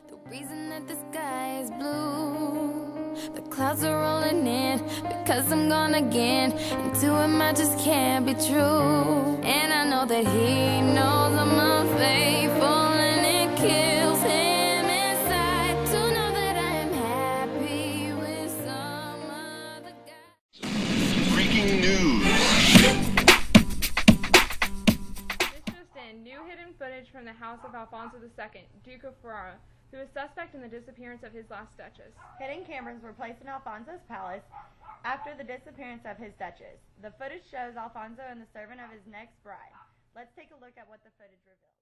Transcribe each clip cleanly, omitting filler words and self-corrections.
The reason that the sky is blue, the clouds are rolling in, because I'm gone again, and to him I just can't be true. And I know that he knows I'm unfaithful, and it kills him inside to know that I am happy with some other guy. Breaking news. This just in, new hidden footage from the house of Alfonso II, Duke of Ferrara, who is suspect in the disappearance of his last duchess. Hidden cameras were placed in Alfonso's palace after the disappearance of his duchess. The footage shows Alfonso and the servant of his next bride. Let's take a look at what the footage reveals.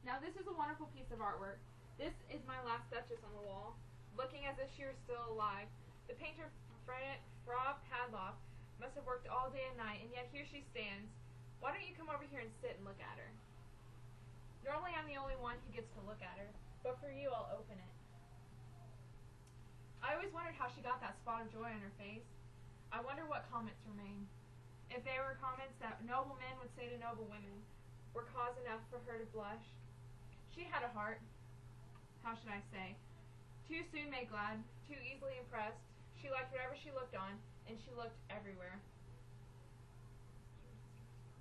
Now this is a wonderful piece of artwork. This is my last duchess on the wall, looking as if she were still alive. The painter Fra Padloff must have worked all day and night, and yet here she stands. Why don't you come over here and sit and look at her? Normally I'm the only one who gets to look at her, but for you I'll open it. I always wondered how she got that spot of joy on her face. I wonder what comments remain. If they were comments that noble men would say to noble women, were cause enough for her to blush. She had a heart. How should I say? Too soon made glad, too easily impressed. She liked whatever she looked on, and she looked everywhere.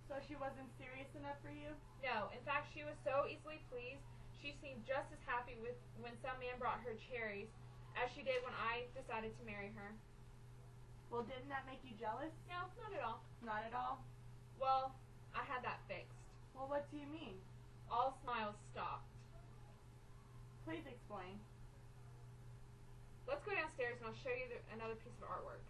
So she wasn't serious enough for you? No, in fact, she was so easily pleased, she seemed just as happy with when some man brought her cherries as she did when I decided to marry her. Well, didn't that make you jealous? No, not at all. Not at all. Well, I had that fixed. Well, what do you mean? All smiles stopped. Please explain. Let's go downstairs and I'll show you another piece of artwork.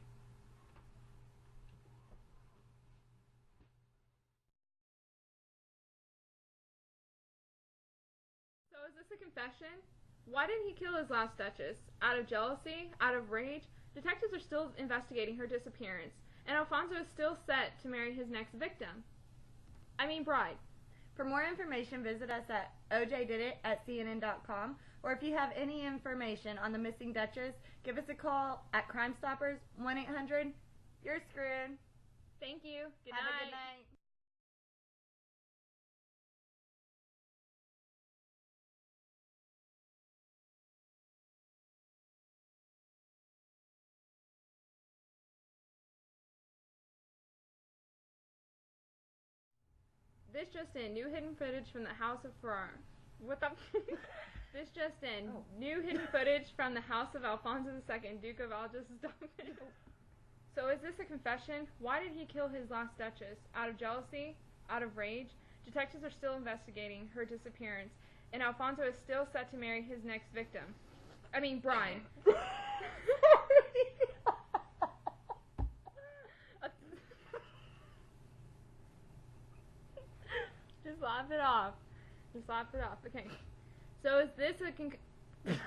So is this a confession? Why did he kill his last duchess? Out of jealousy? Out of rage? Detectives are still investigating her disappearance, and Alfonso is still set to marry his next victim. I mean bride. For more information, visit us at ojdidit@cnn.com, or if you have any information on the missing duchess, give us a call at Crime Stoppers 1-800. You're screwed. Thank you. Good Have night. a good night. This just in, new hidden footage from the house of Ferrara. What the? This just in, new hidden footage from the house of Alfonso II, Duke of Algiers. So is this a confession? Why did he kill his last duchess? Out of jealousy? Out of rage? Detectives are still investigating her disappearance, and Alfonso is still set to marry his next victim. I mean bride. Just laugh it off. Just laugh it off. Okay. So is this a concussion?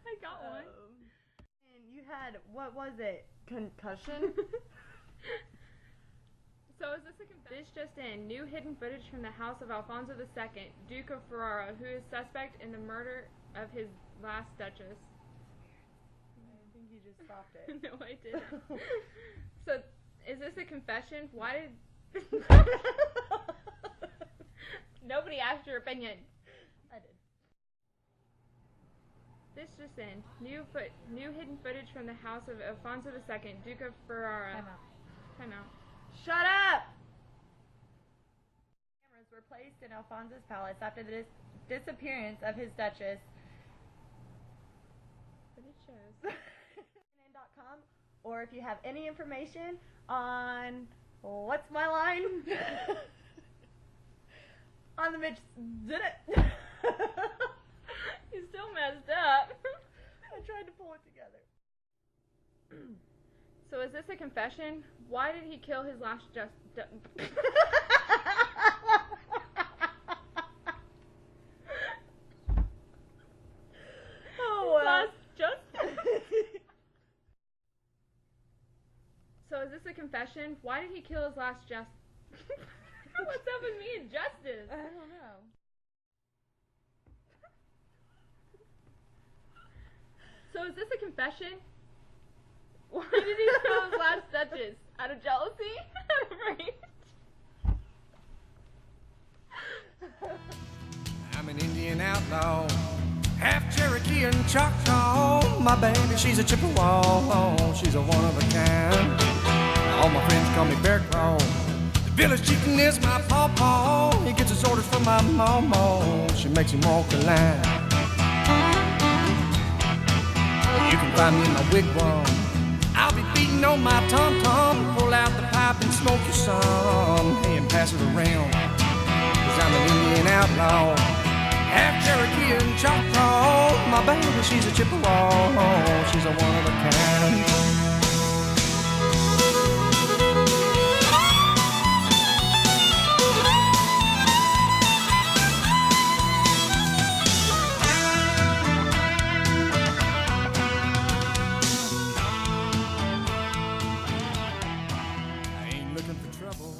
I got one. And you had, what was it? Concussion? So is this a confession? This just in, new hidden footage from the house of Alfonso II, Duke of Ferrara, who is suspect in the murder of his last duchess. I think you just stopped it. No, I didn't. So is this a confession? Why did... Nobody asked your opinion. I did. This just in, new hidden footage from the house of Alfonso II, Duke of Ferrara. Time out. Shut up! Cameras were placed in Alfonso's palace after the disappearance of his duchess. But it shows. CNN.com, or if you have any information on what's my line? On the Mitch did it. You still messed up. I tried to pull it together. So is this a confession? Why did he kill his last Oh well. So is this a confession? Why did he kill his last What's up with me and Justice? I don't know. So is this a confession? Why Out of jealousy? Out of rage? I'm an Indian outlaw, half Cherokee and Choctaw. My baby, she's a Chippewa, she's a one of a kind. All my friends call me Bear Claw. The village chicken is my pawpaw. He gets his orders from my mama. She makes him walk the line. You can find me in my wigwam. I'll be beating on my tom-tom. Pull out the pipe and smoke you some. Hey, and pass it around. 'Cause I'm an Indian outlaw, half Cherokee and Choctaw. My baby, she's a Chippewa. She's a one of a kind. I ain't looking for trouble.